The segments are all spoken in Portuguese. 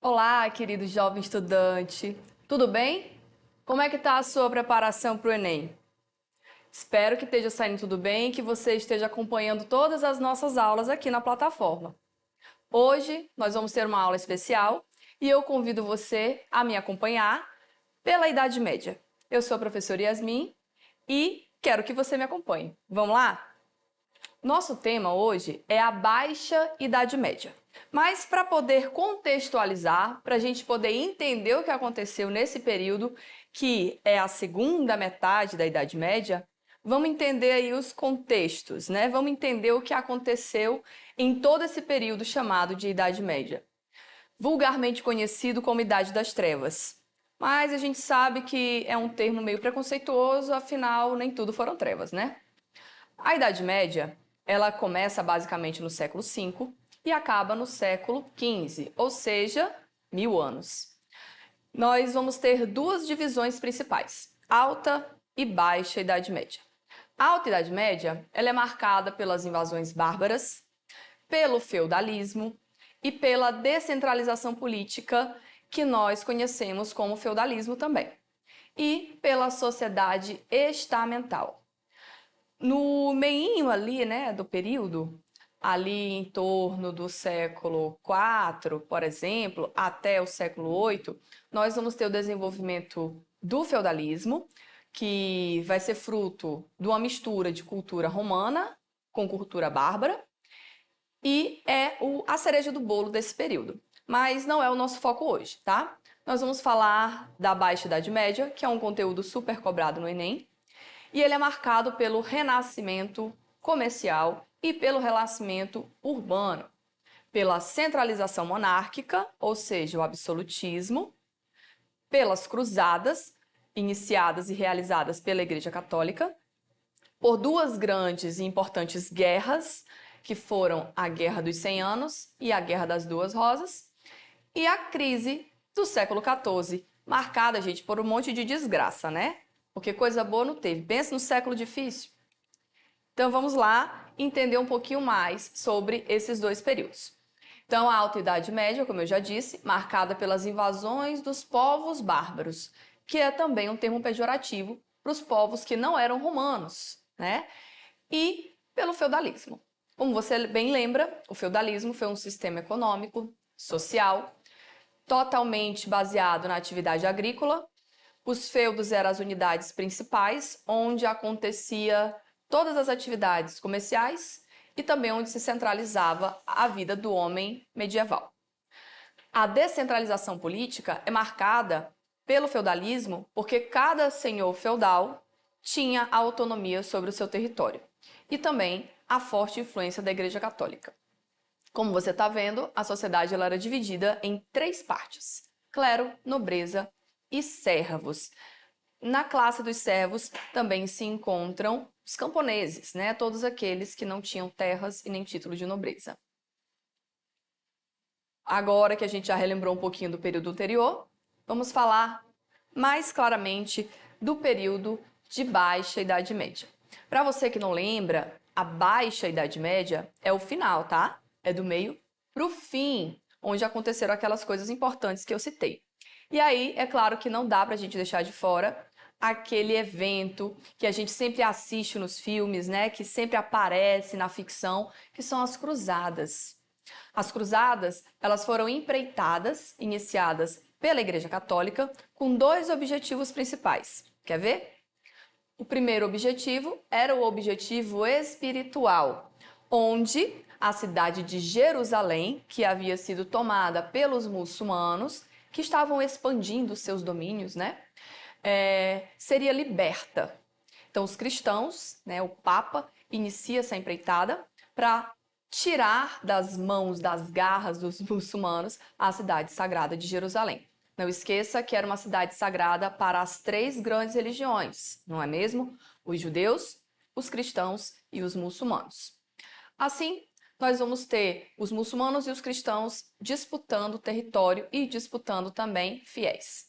Olá, querido jovem estudante. Tudo bem? Como é que está a sua preparação para o Enem? Espero que esteja saindo tudo bem e que você esteja acompanhando todas as nossas aulas aqui na plataforma. Hoje nós vamos ter uma aula especial e eu convido você a me acompanhar pela Idade Média. Eu sou a professora Yasmin e quero que você me acompanhe. Vamos lá? Nosso tema hoje é a Baixa Idade Média. Mas para poder contextualizar, para a gente poder entender o que aconteceu nesse período, que é a segunda metade da Idade Média, vamos entender aí os contextos, né? Vamos entender o que aconteceu em todo esse período chamado de Idade Média, vulgarmente conhecido como Idade das Trevas. Mas a gente sabe que é um termo meio preconceituoso, afinal, nem tudo foram trevas, né? A Idade Média, ela começa basicamente no século V e acaba no século XV, ou seja, 1000 anos. Nós vamos ter duas divisões principais, Alta e Baixa Idade Média. A Alta Idade Média, ela é marcada pelas invasões bárbaras, pelo feudalismo e pela descentralização política que nós conhecemos como feudalismo também, e pela sociedade estamental. No meinho ali, né, do período, ali em torno do século IV, por exemplo, até o século VIII, nós vamos ter o desenvolvimento do feudalismo, que vai ser fruto de uma mistura de cultura romana com cultura bárbara, e é a cereja do bolo desse período. Mas não é o nosso foco hoje, tá? Nós vamos falar da Baixa Idade Média, que é um conteúdo super cobrado no Enem, e ele é marcado pelo renascimento comercial e pelo renascimento urbano, pela centralização monárquica, ou seja, o absolutismo, pelas cruzadas, iniciadas e realizadas pela Igreja Católica, por duas grandes e importantes guerras, que foram a Guerra dos 100 Anos e a Guerra das Duas Rosas, e a crise do século XIV, marcada, gente, por um monte de desgraça, né? Porque coisa boa não teve. Pensa no século difícil. Então vamos lá entender um pouquinho mais sobre esses dois períodos. Então, a Alta Idade Média, como eu já disse, marcada pelas invasões dos povos bárbaros, que é também um termo pejorativo para os povos que não eram romanos, né? E pelo feudalismo. Como você bem lembra, o feudalismo foi um sistema econômico, social, totalmente baseado na atividade agrícola. Os feudos eram as unidades principais, onde acontecia todas as atividades comerciais e também onde se centralizava a vida do homem medieval. A descentralização política é marcada pelo feudalismo porque cada senhor feudal tinha autonomia sobre o seu território e também a forte influência da Igreja Católica. Como você está vendo, a sociedade ela era dividida em três partes: clero, nobreza e servos. Na classe dos servos também se encontram os camponeses, né? Todos aqueles que não tinham terras e nem título de nobreza. Agora que a gente já relembrou um pouquinho do período anterior, vamos falar mais claramente do período de Baixa Idade Média. Para você que não lembra, a Baixa Idade Média é o final, tá? É do meio para o fim, onde aconteceram aquelas coisas importantes que eu citei. E aí, é claro que não dá para a gente deixar de fora aquele evento que a gente sempre assiste nos filmes, né? Que sempre aparece na ficção, que são as cruzadas. As cruzadas, elas foram empreitadas, iniciadas pela Igreja Católica, com dois objetivos principais. Quer ver? O primeiro objetivo era o objetivo espiritual, onde a cidade de Jerusalém, que havia sido tomada pelos muçulmanos, que estavam expandindo seus domínios, né? Seria liberta. Então, os cristãos, né, o Papa, inicia essa empreitada para tirar das mãos, das garras dos muçulmanos, a cidade sagrada de Jerusalém. Não esqueça que era uma cidade sagrada para as três grandes religiões, não é mesmo? Os judeus, os cristãos e os muçulmanos. Assim, nós vamos ter os muçulmanos e os cristãos disputando território e disputando também fiéis.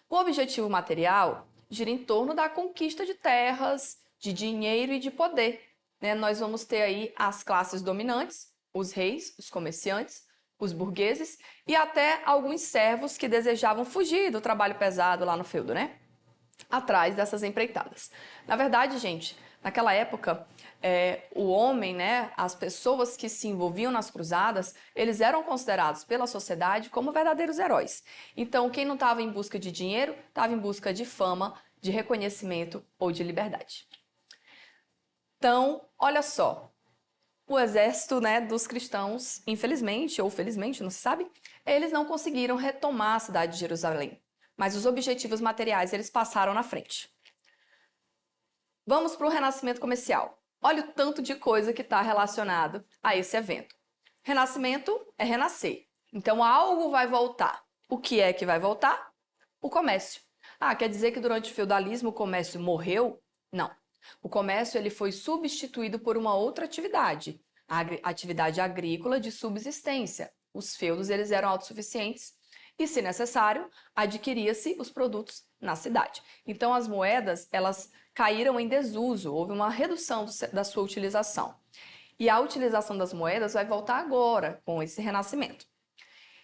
O objetivo material gira em torno da conquista de terras, de dinheiro e de poder, né? Nós vamos ter aí as classes dominantes, os reis, os comerciantes, os burgueses e até alguns servos que desejavam fugir do trabalho pesado lá no feudo, né? Atrás dessas empreitadas. Na verdade, gente, naquela época, o homem, né, as pessoas que se envolviam nas cruzadas, eles eram considerados pela sociedade como verdadeiros heróis. Então, quem não estava em busca de dinheiro, estava em busca de fama, de reconhecimento ou de liberdade. Então, olha só, o exército, né, dos cristãos, infelizmente ou felizmente, não se sabe, eles não conseguiram retomar a cidade de Jerusalém, mas os objetivos materiais eles passaram na frente. Vamos para o renascimento comercial. Olha o tanto de coisa que está relacionado a esse evento. Renascimento é renascer. Então algo vai voltar. O que é que vai voltar? O comércio. Ah, quer dizer que durante o feudalismo o comércio morreu? Não. O comércio ele foi substituído por uma outra atividade, a atividade agrícola de subsistência. Os feudos eles eram autossuficientes e, se necessário, adquiria-se os produtos na cidade. Então as moedas elas caíram em desuso, houve uma redução da sua utilização. E a utilização das moedas vai voltar agora, com esse renascimento.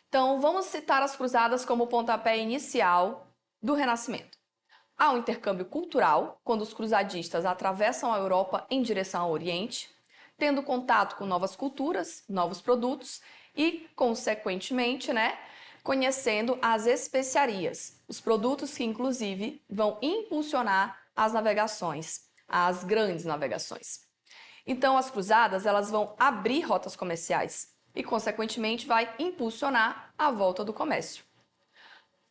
Então, vamos citar as cruzadas como o pontapé inicial do renascimento. Há um intercâmbio cultural, quando os cruzadistas atravessam a Europa em direção ao Oriente, tendo contato com novas culturas, novos produtos e, consequentemente, né, conhecendo as especiarias, os produtos que, inclusive, vão impulsionar as navegações, as grandes navegações. Então, as cruzadas elas vão abrir rotas comerciais e, consequentemente, vai impulsionar a volta do comércio.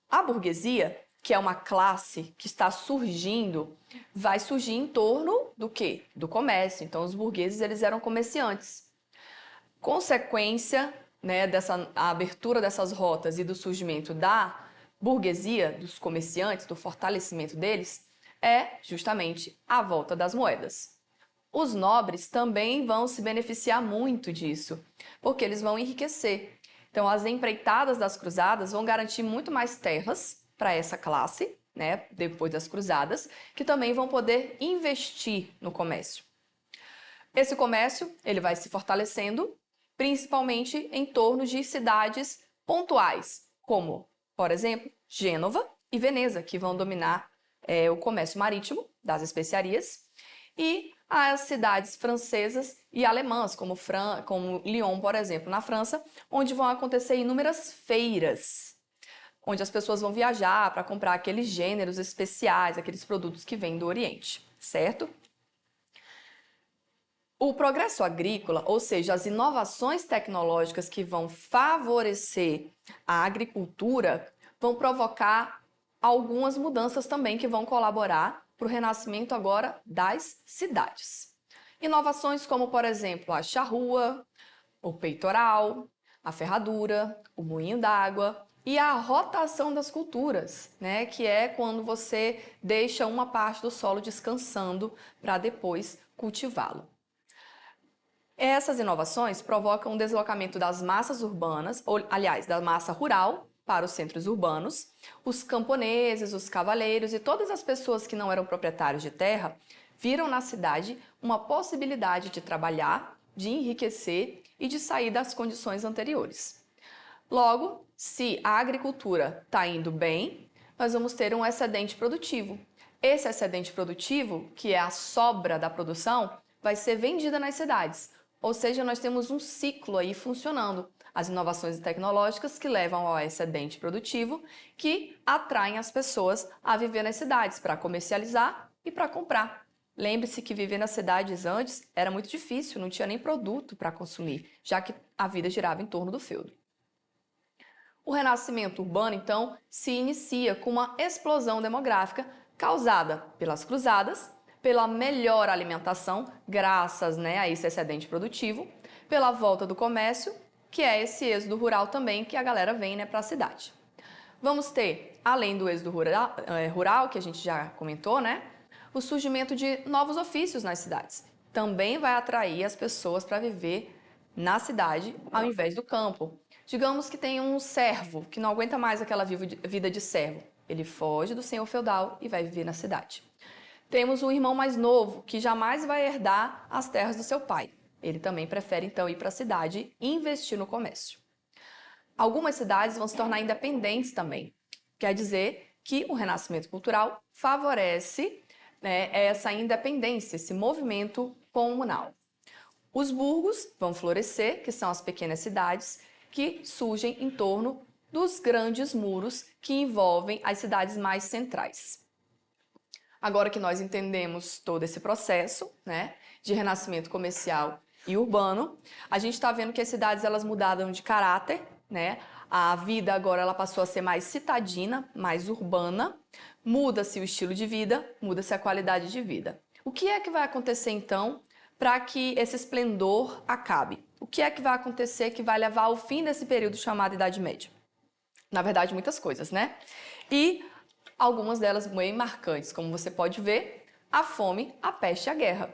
A burguesia, que é uma classe que está surgindo, vai surgir em torno do quê? Do comércio. Então, os burgueses eles eram comerciantes. Consequência, né, dessa a abertura dessas rotas e do surgimento da burguesia, dos comerciantes, do fortalecimento deles, é justamente a volta das moedas. Os nobres também vão se beneficiar muito disso, porque eles vão enriquecer. Então, as empreitadas das cruzadas vão garantir muito mais terras para essa classe, né, depois das cruzadas, que também vão poder investir no comércio. Esse comércio ele vai se fortalecendo, principalmente em torno de cidades pontuais, como, por exemplo, Gênova e Veneza, que vão dominar o comércio marítimo das especiarias, e as cidades francesas e alemãs, como Lyon, por exemplo, na França, onde vão acontecer inúmeras feiras, onde as pessoas vão viajar para comprar aqueles gêneros especiais, aqueles produtos que vêm do Oriente, certo? O progresso agrícola, ou seja, as inovações tecnológicas que vão favorecer a agricultura, vão provocar algumas mudanças também que vão colaborar para o renascimento agora das cidades. Inovações como, por exemplo, a charrua, o peitoral, a ferradura, o moinho d'água e a rotação das culturas, né? Que é quando você deixa uma parte do solo descansando para depois cultivá-lo. Essas inovações provocam um deslocamento das massas urbanas, ou, aliás, da massa rural para os centros urbanos. Os camponeses, os cavaleiros e todas as pessoas que não eram proprietários de terra viram na cidade uma possibilidade de trabalhar, de enriquecer e de sair das condições anteriores. Logo, se a agricultura está indo bem, nós vamos ter um excedente produtivo. Esse excedente produtivo, que é a sobra da produção, vai ser vendida nas cidades. Ou seja, nós temos um ciclo aí funcionando. As inovações tecnológicas que levam ao excedente produtivo, que atraem as pessoas a viver nas cidades para comercializar e para comprar. Lembre-se que viver nas cidades antes era muito difícil, não tinha nem produto para consumir, já que a vida girava em torno do feudo. O renascimento urbano, então, se inicia com uma explosão demográfica causada pelas cruzadas, pela melhor alimentação, graças, né, a esse excedente produtivo, pela volta do comércio, que é esse êxodo rural também que a galera vem, né, para a cidade. Vamos ter, além do êxodo rural, que a gente já comentou, né, o surgimento de novos ofícios nas cidades. Também vai atrair as pessoas para viver na cidade ao invés do campo. Digamos que tem um servo que não aguenta mais aquela vida de servo. Ele foge do senhor feudal e vai viver na cidade. Temos um irmão mais novo que jamais vai herdar as terras do seu pai. Ele também prefere então ir para a cidade e investir no comércio. Algumas cidades vão se tornar independentes também. Quer dizer que o renascimento cultural favorece, né, essa independência, esse movimento comunal. Os burgos vão florescer, que são as pequenas cidades que surgem em torno dos grandes muros que envolvem as cidades mais centrais. Agora que nós entendemos todo esse processo, né, de renascimento comercial e urbano, a gente está vendo que as cidades elas mudaram de caráter, né? A vida agora ela passou a ser mais citadina, mais urbana, muda-se o estilo de vida, muda-se a qualidade de vida. O que é que vai acontecer então para que esse esplendor acabe? O que é que vai acontecer que vai levar ao fim desse período chamado Idade Média? Na verdade, muitas coisas, né? E algumas delas bem marcantes, como você pode ver, a fome, a peste e a guerra.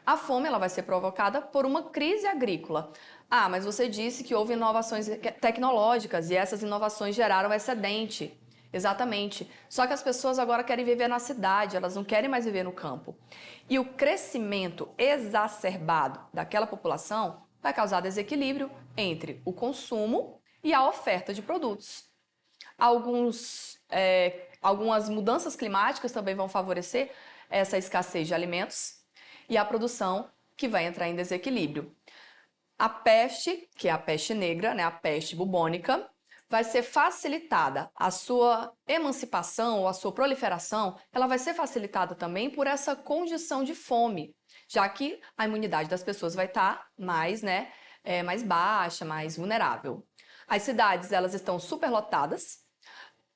A fome ela vai ser provocada por uma crise agrícola. Ah, mas você disse que houve inovações tecnológicas e essas inovações geraram excedente. Exatamente. Só que as pessoas agora querem viver na cidade, elas não querem mais viver no campo. E o crescimento exacerbado daquela população vai causar desequilíbrio entre o consumo e a oferta de produtos. Algumas mudanças climáticas também vão favorecer essa escassez de alimentos e a produção que vai entrar em desequilíbrio. A peste, que é a peste negra, né, a peste bubônica, vai ser facilitada. A sua emancipação ou a sua proliferação, ela vai ser facilitada também por essa condição de fome, já que a imunidade das pessoas vai estar mais, né, mais baixa, mais vulnerável. As cidades, elas estão superlotadas,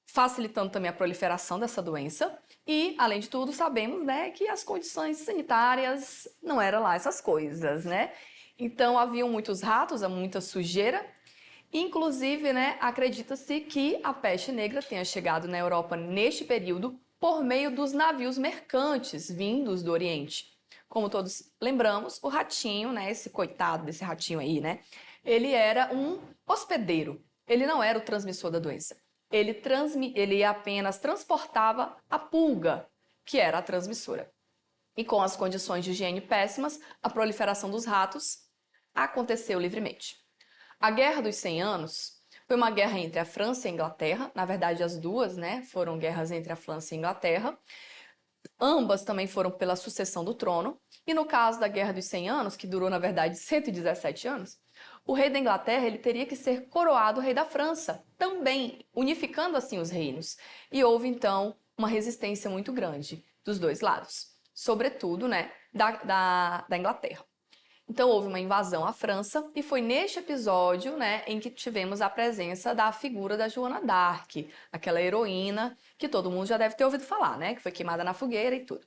facilitando também a proliferação dessa doença. E, além de tudo, sabemos, né, que as condições sanitárias não eram lá essas coisas, né? Então, haviam muitos ratos, muita sujeira. Inclusive, né, acredita-se que a peste negra tenha chegado na Europa neste período por meio dos navios mercantes vindos do Oriente. Como todos lembramos, o ratinho, né, esse coitado desse ratinho aí, né, ele era um hospedeiro. Ele não era o transmissor da doença. Ele apenas transportava a pulga, que era a transmissora. E com as condições de higiene péssimas, a proliferação dos ratos aconteceu livremente. A Guerra dos 100 Anos foi uma guerra entre a França e a Inglaterra. Na verdade, as duas, né, foram guerras entre a França e a Inglaterra. Ambas também foram pela sucessão do trono. E no caso da Guerra dos 100 Anos, que durou, na verdade, 117 anos, o rei da Inglaterra ele teria que ser coroado rei da França, também unificando assim os reinos. E houve, então, uma resistência muito grande dos dois lados, sobretudo, né, da Inglaterra. Então, houve uma invasão à França e foi neste episódio, né, em que tivemos a presença da figura da Joana d'Arc, aquela heroína que todo mundo já deve ter ouvido falar, né, que foi queimada na fogueira e tudo.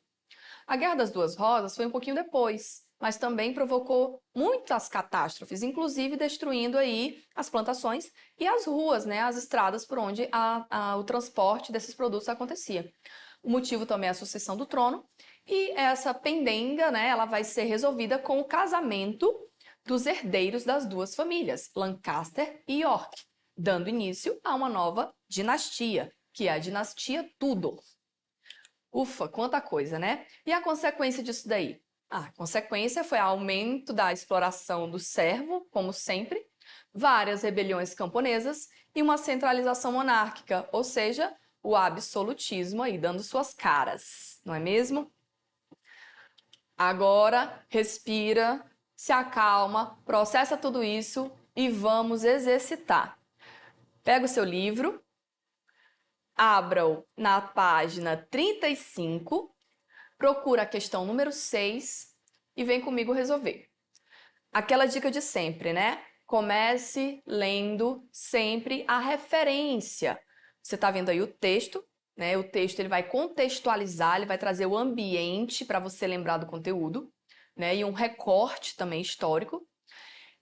A Guerra das Duas Rosas foi um pouquinho depois, mas também provocou muitas catástrofes, inclusive destruindo aí as plantações e as ruas, né, as estradas por onde o transporte desses produtos acontecia. O motivo também é a sucessão do trono e essa pendenga, né, ela vai ser resolvida com o casamento dos herdeiros das duas famílias, Lancaster e York, dando início a uma nova dinastia, que é a dinastia Tudor. Ufa, quanta coisa, né? E a consequência disso daí? A consequência foi o aumento da exploração do servo, como sempre, várias rebeliões camponesas e uma centralização monárquica, ou seja, o absolutismo aí dando suas caras, não é mesmo? Agora, respira, se acalma, processa tudo isso e vamos exercitar. Pega o seu livro, abra-o na página 35, procura a questão número 6 e vem comigo resolver. Aquela dica de sempre, né? Comece lendo sempre a referência. Você está vendo aí o texto, né? O texto ele vai contextualizar, ele vai trazer o ambiente para você lembrar do conteúdo, né? E um recorte também histórico.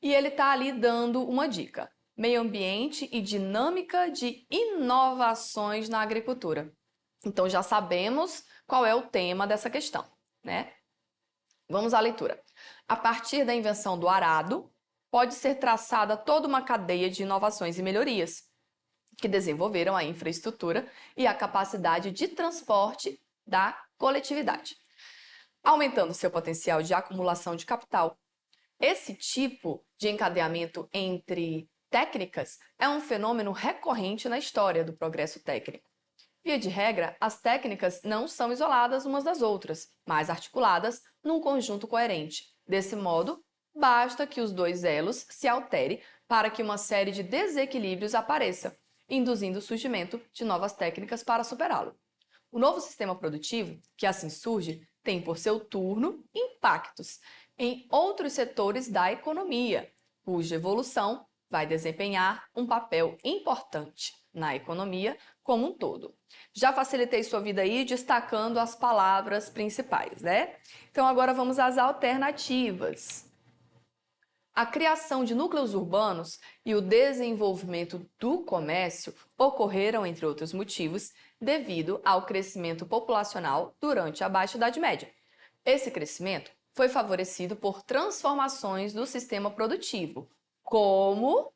E ele está ali dando uma dica: meio ambiente e dinâmica de inovações na agricultura. Então já sabemos qual é o tema dessa questão, né? Vamos à leitura. A partir da invenção do arado, pode ser traçada toda uma cadeia de inovações e melhorias que desenvolveram a infraestrutura e a capacidade de transporte da coletividade, aumentando seu potencial de acumulação de capital. Esse tipo de encadeamento entre técnicas é um fenômeno recorrente na história do progresso técnico. Via de regra, as técnicas não são isoladas umas das outras, mas articuladas num conjunto coerente. Desse modo, basta que os dois elos se alterem para que uma série de desequilíbrios apareça, induzindo o surgimento de novas técnicas para superá-lo. O novo sistema produtivo, que assim surge, tem por seu turno impactos em outros setores da economia, cuja evolução vai desempenhar um papel importante na economia como um todo. Já facilitei sua vida aí destacando as palavras principais, né? Então agora vamos às alternativas. A criação de núcleos urbanos e o desenvolvimento do comércio ocorreram, entre outros motivos, devido ao crescimento populacional durante a Baixa Idade Média. Esse crescimento foi favorecido por transformações do sistema produtivo, como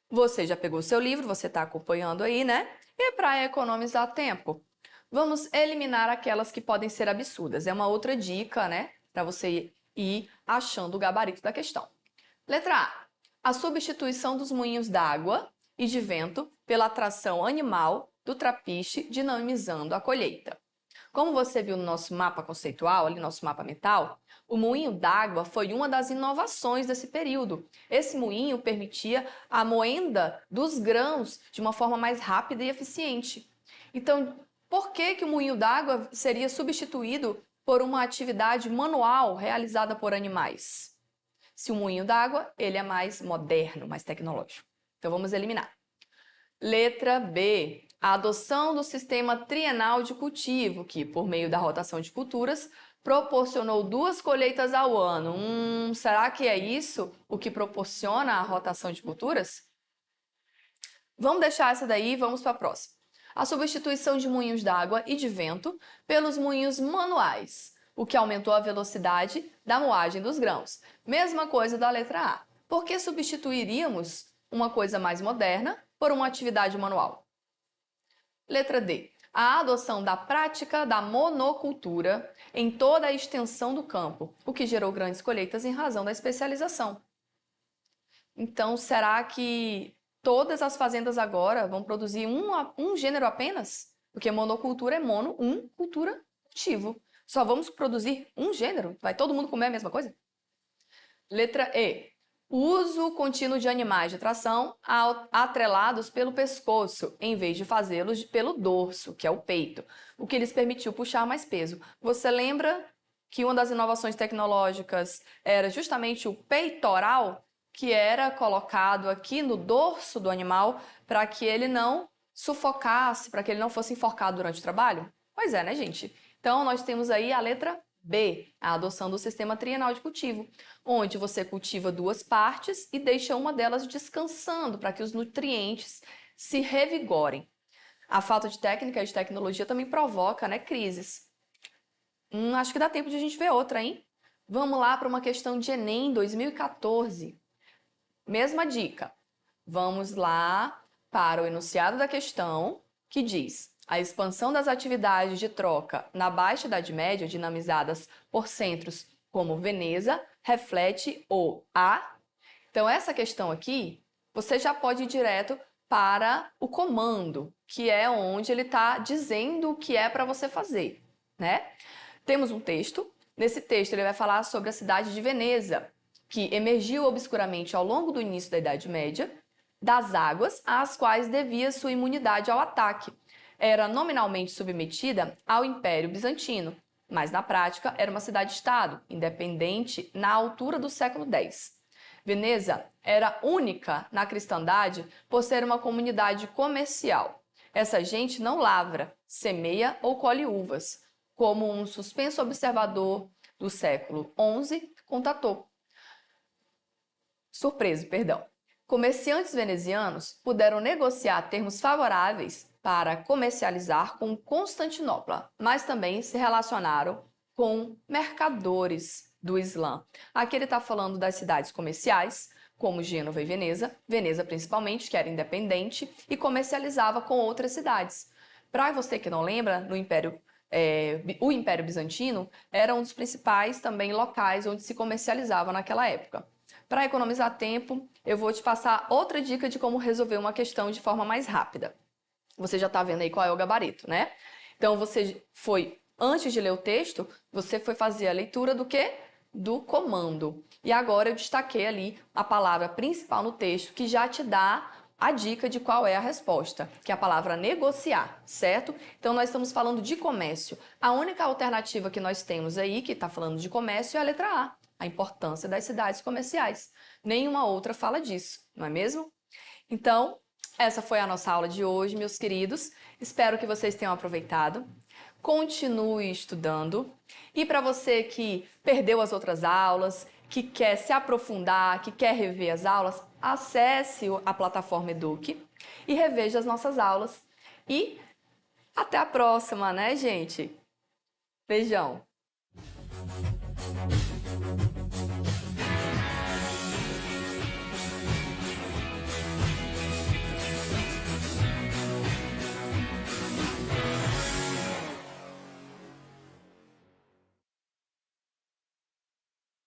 você já pegou seu livro, você está acompanhando aí, né? E para economizar tempo, vamos eliminar aquelas que podem ser absurdas. É uma outra dica, né? Para você ir achando o gabarito da questão. Letra A. A substituição dos moinhos d'água e de vento pela atração animal do trapiche, dinamizando a colheita. Como você viu no nosso mapa conceitual, ali no nosso mapa mental, o moinho d'água foi uma das inovações desse período. Esse moinho permitia a moenda dos grãos de uma forma mais rápida e eficiente. Então, por que o moinho d'água seria substituído por uma atividade manual realizada por animais? Se o moinho d'água, ele é mais moderno, mais tecnológico. Então, vamos eliminar. Letra B. A adoção do sistema trienal de cultivo, que, por meio da rotação de culturas, proporcionou 2 colheitas ao ano. Será que é isso o que proporciona a rotação de culturas? Vamos deixar essa daí e vamos para a próxima. A substituição de moinhos d'água e de vento pelos moinhos manuais, o que aumentou a velocidade da moagem dos grãos. Mesma coisa da letra A. Por que substituiríamos uma coisa mais moderna por uma atividade manual? Letra D. A adoção da prática da monocultura em toda a extensão do campo, o que gerou grandes colheitas em razão da especialização. Então, será que todas as fazendas agora vão produzir um gênero apenas? Porque monocultura é cultura, cultivo. Só vamos produzir um gênero? Vai todo mundo comer a mesma coisa? Letra E. Uso contínuo de animais de tração atrelados pelo pescoço, em vez de fazê-los pelo dorso, que é o peito, o que lhes permitiu puxar mais peso. Você lembra que uma das inovações tecnológicas era justamente o peitoral, que era colocado aqui no dorso do animal para que ele não sufocasse, para que ele não fosse enforcado durante o trabalho? Pois é, né, gente? Então, nós temos aí a letra B, a adoção do sistema trienal de cultivo, onde você cultiva 2 partes e deixa uma delas descansando para que os nutrientes se revigorem. A falta de técnica e de tecnologia também provoca, né, crises. Acho que dá tempo de a gente ver outra, hein? Vamos lá para uma questão de Enem 2014. Mesma dica. Vamos lá para o enunciado da questão, que diz: a expansão das atividades de troca na Baixa Idade Média, dinamizadas por centros como Veneza, reflete o A. Então, essa questão aqui, você já pode ir direto para o comando, que é onde ele está dizendo o que é para você fazer, né? Temos um texto. Nesse texto, ele vai falar sobre a cidade de Veneza, que emergiu obscuramente ao longo do início da Idade Média, das águas às quais devia sua imunidade ao ataque. Era nominalmente submetida ao Império Bizantino, mas na prática era uma cidade-estado, independente na altura do século X. Veneza era única na cristandade por ser uma comunidade comercial. Essa gente não lavra, semeia ou colhe uvas, como um suspenso observador do século XI constatou. Comerciantes venezianos puderam negociar termos favoráveis para comercializar com Constantinopla, mas também se relacionaram com mercadores do Islã. Aqui ele está falando das cidades comerciais, como Gênova e Veneza, Veneza principalmente, que era independente e comercializava com outras cidades. Para você que não lembra, o Império Bizantino era um dos principais também locais onde se comercializava naquela época. Para economizar tempo, eu vou te passar outra dica de como resolver uma questão de forma mais rápida. Você já está vendo aí qual é o gabarito, né? Então, antes de ler o texto, você foi fazer a leitura do quê? Do comando. E agora eu destaquei ali a palavra principal no texto, que já te dá a dica de qual é a resposta, que é a palavra negociar, certo? Então, nós estamos falando de comércio. A única alternativa que nós temos aí, que está falando de comércio, é a letra A importância das cidades comerciais. Nenhuma outra fala disso, não é mesmo? Então, essa foi a nossa aula de hoje, meus queridos. Espero que vocês tenham aproveitado. Continue estudando. E para você que perdeu as outras aulas, que quer se aprofundar, que quer rever as aulas, acesse a plataforma Eduque e reveja as nossas aulas. E até a próxima, né, gente? Beijão!